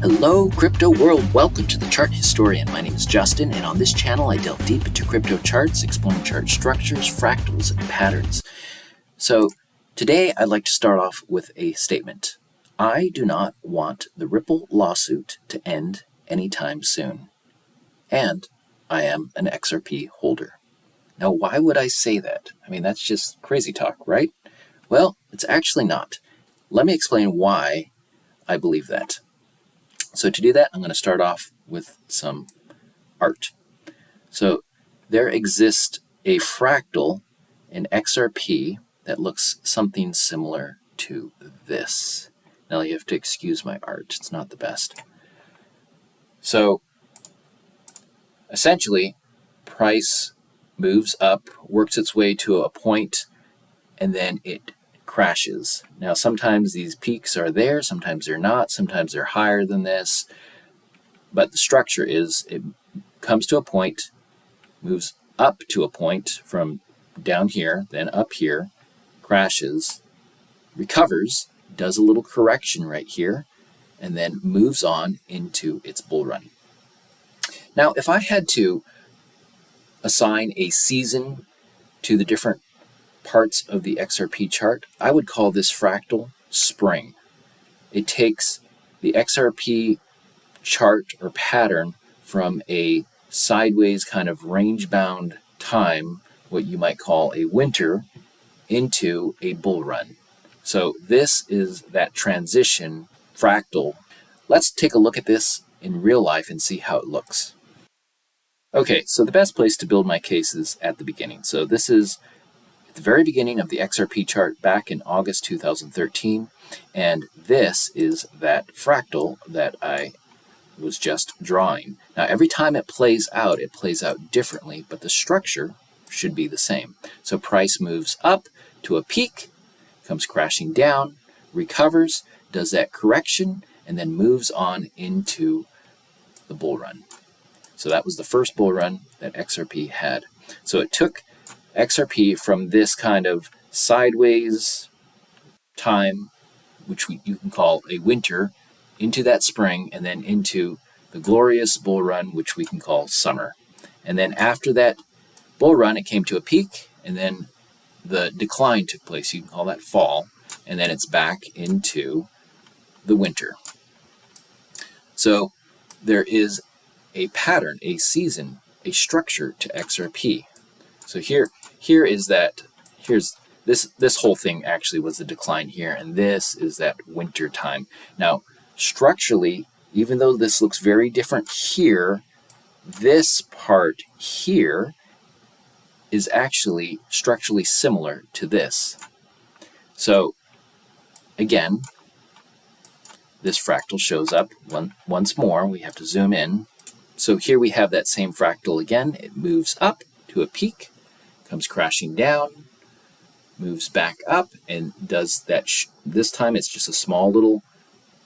Hello, crypto world. Welcome to the Chart Historian. My name is Justin, and on this channel, I delve deep into crypto charts, exploring chart structures, fractals, and patterns. So today, I'd like to start off with a statement. I do not want the Ripple lawsuit to end anytime soon. And I am an XRP holder. Now, why would I say that? I mean, that's just crazy talk, right? Well, it's actually not. Let me explain why I believe that. So to do that, I'm going to start off with some art. So there exists a fractal in XRP that looks something similar to this. Now you have to excuse my art. It's not the best. So essentially, price moves up, works its way to a point, and then it crashes. Now sometimes these peaks are there, sometimes they're not, sometimes they're higher than this. But the structure is it comes to a point, moves up to a point from down here, then up here, crashes, recovers, does a little correction right here, and then moves on into its bull run. Now, if I had to assign a season to the different parts of the XRP chart, I would call this fractal spring. It takes the XRP chart or pattern from a sideways kind of range-bound time, what you might call a winter, into a bull run. So this is that transition fractal. Let's take a look at this in real life and see how it looks. Okay, so the best place to build my case is at the beginning. So this is at the very beginning of the XRP chart back in August 2013, and this is that fractal that I was just drawing. Now every time it plays out differently, but the structure should be the same. So price moves up to a peak, comes crashing down, recovers, does that correction, and then moves on into the bull run. So that was the first bull run that XRP had. So it took XRP from this kind of sideways time, which you can call a winter, into that spring, and then into the glorious bull run, which we can call summer. And then after that bull run, it came to a peak, and then the decline took place. You can call that fall, and then it's back into the winter. So there is a pattern, a season, a structure to XRP. So here's this whole thing actually was the decline here, and this is that winter time. Now, structurally, even though this looks very different here, this part here is actually structurally similar to this. So again, this fractal shows up once more. We have to zoom in. So here we have that same fractal again. It moves up to a peak, comes crashing down, moves back up, and does that. This time it's just a small little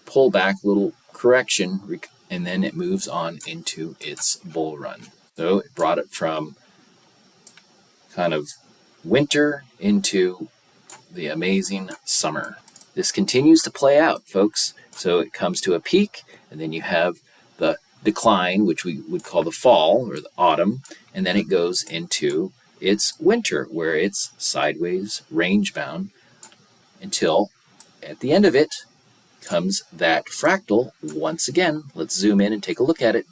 pullback, little correction, and then it moves on into its bull run. So it brought it from kind of winter into the amazing summer. This continues to play out, folks. So it comes to a peak, and then you have the decline, which we would call the fall or the autumn, and then it goes into its winter, where it's sideways, range-bound, until at the end of it comes that fractal once again. Let's zoom in and take a look at it.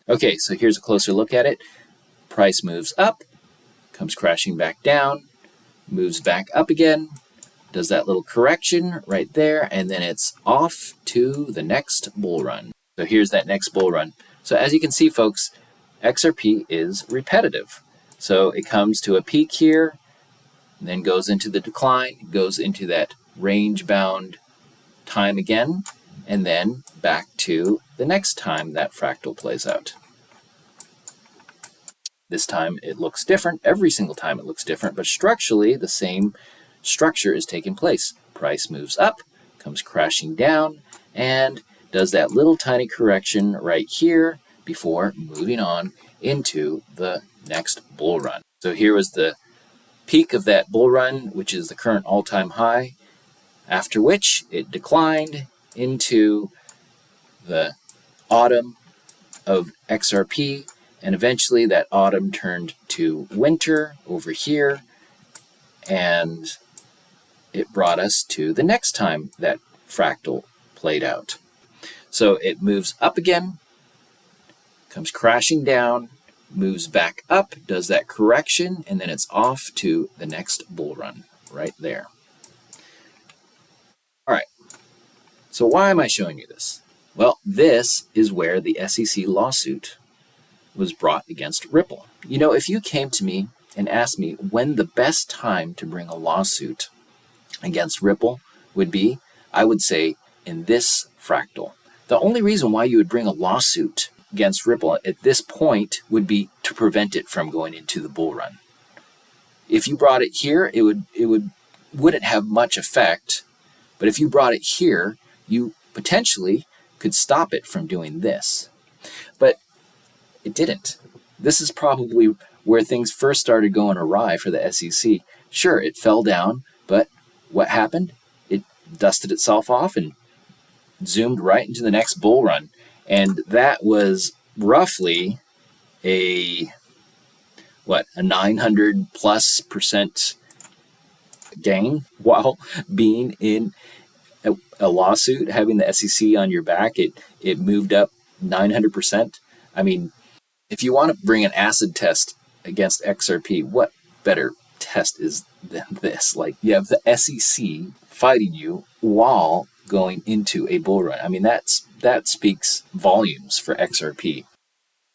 Okay, so here's a closer look at it. Price moves up, comes crashing back down, moves back up again, does that little correction right there, and then it's off to the next bull run. So here's that next bull run. So as you can see, folks, XRP is repetitive. So it comes to a peak here, and then goes into the decline, goes into that range-bound time again, and then back to the next time that fractal plays out. This time it looks different. Every single time it looks different, but structurally the same structure is taking place. Price moves up, comes crashing down, and does that little tiny correction right here before moving on into the next bull run. So here was the peak of that bull run, which is the current all-time high, after which it declined into the autumn of XRP, and eventually that autumn turned to winter over here, and it brought us to the next time that fractal played out. So it moves up again, comes crashing down, moves back up, does that correction, and then it's off to the next bull run right there. All right, so why am I showing you this? Well, this is where the SEC lawsuit was brought against Ripple. You know, if you came to me and asked me when the best time to bring a lawsuit against Ripple would be, I would say in this fractal. The only reason why you would bring a lawsuit against Ripple at this point would be to prevent it from going into the bull run. If you brought it here, it wouldn't have much effect, but if you brought it here, you potentially could stop it from doing this. But it didn't. This is probably where things first started going awry for the SEC. Sure, it fell down, but what happened? It dusted itself off and zoomed right into the next bull run. And that was roughly a 900+% gain while being in a lawsuit, having the SEC on your back. It moved up 900%. I mean, if you want to bring an acid test against XRP, what better test is than this? Like, you have the SEC fighting you while going into a bull run. I mean, that speaks volumes for XRP.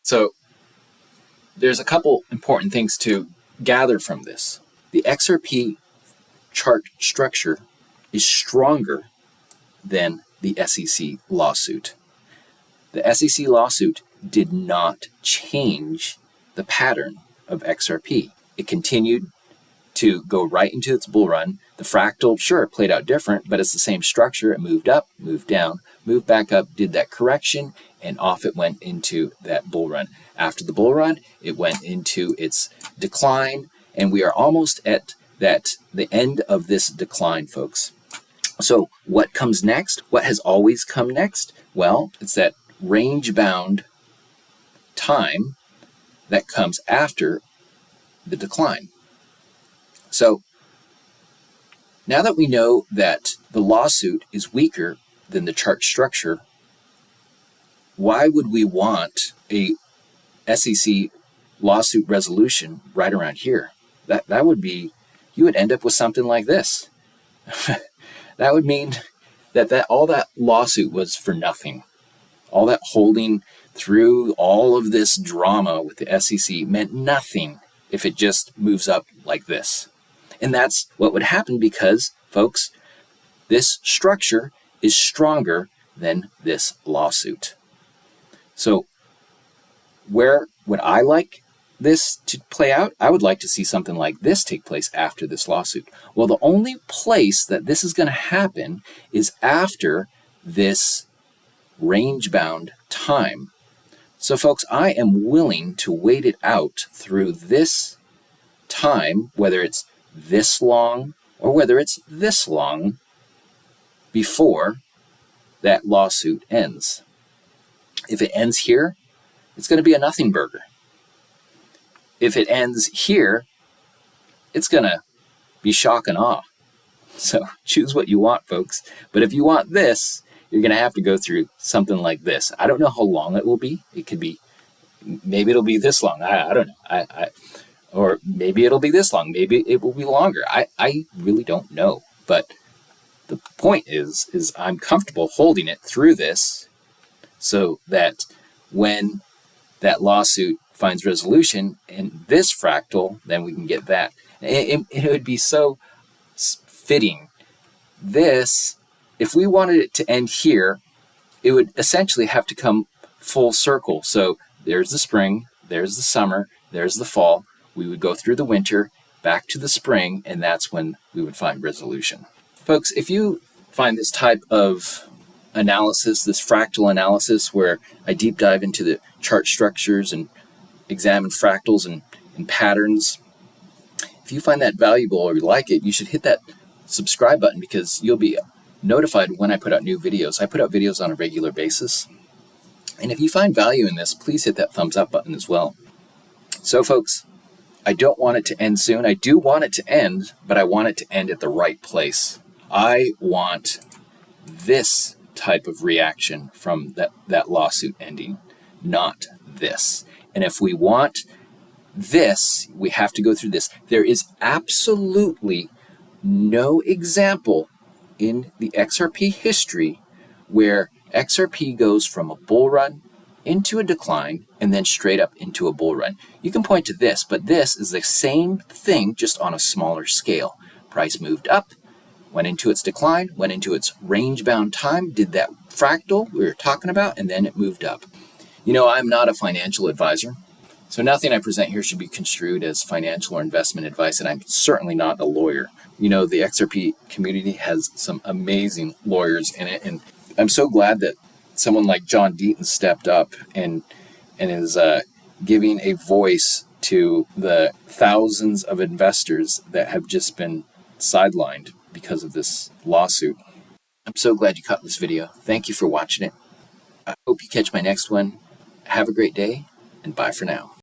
So there's a couple important things to gather from this. The XRP chart structure is stronger than the SEC lawsuit. The SEC lawsuit did not change the pattern of XRP. It continued to go right into its bull run. The fractal, sure, it played out different, but it's the same structure. It moved up, moved down, moved back up, did that correction, and off it went into that bull run. After the bull run, it went into its decline, and we are almost at the end of this decline, folks. So what comes next? What has always come next? Well, it's that range-bound time that comes after the decline. So now that we know that the lawsuit is weaker than the chart structure, why would we want a SEC lawsuit resolution right around here? That would be, you would end up with something like this. That would mean that all that lawsuit was for nothing. All that holding through all of this drama with the SEC meant nothing if it just moves up like this. And that's what would happen because, folks, this structure is stronger than this lawsuit. So where would I like this to play out? I would like to see something like this take place after this lawsuit. Well, the only place that this is going to happen is after this range-bound time. So, folks, I am willing to wait it out through this time, whether it's this long or whether it's this long, before that lawsuit ends. If it ends here, it's going to be a nothing burger. If it ends here, it's going to be shock and awe. So choose what you want, folks. But if you want this, you're going to have to go through something like this. I don't know how long it will be. It could be, maybe it'll be this long. I don't know. Or maybe it'll be this long. Maybe it will be longer. I really don't know. But the point is I'm comfortable holding it through this so that when that lawsuit finds resolution in this fractal, then we can get that. It would be so fitting. This, if we wanted it to end here, it would essentially have to come full circle. So there's the spring, there's the summer, there's the fall. We would go through the winter, back to the spring, and that's when we would find resolution. Folks, if you find this type of analysis, this fractal analysis, where I deep dive into the chart structures and examine fractals and patterns, if you find that valuable or you like it, you should hit that subscribe button because you'll be notified when I put out new videos. I put out videos on a regular basis. And if you find value in this, please hit that thumbs up button as well. So folks, I don't want it to end soon. I do want it to end, but I want it to end at the right place. I want this type of reaction from that lawsuit ending, not this. And if we want this, we have to go through this. There is absolutely no example in the XRP history where XRP goes from a bull run into a decline and then straight up into a bull run. You can point to this, but this is the same thing, just on a smaller scale. Price moved up, went into its decline, went into its range-bound time, did that fractal we were talking about, and then it moved up. You know, I'm not a financial advisor, so nothing I present here should be construed as financial or investment advice, and I'm certainly not a lawyer. You know, the XRP community has some amazing lawyers in it, and I'm so glad that someone like John Deaton stepped up and is giving a voice to the thousands of investors that have just been sidelined because of this lawsuit. I'm so glad you caught this video. Thank you for watching it. I hope you catch my next one. Have a great day, and bye for now.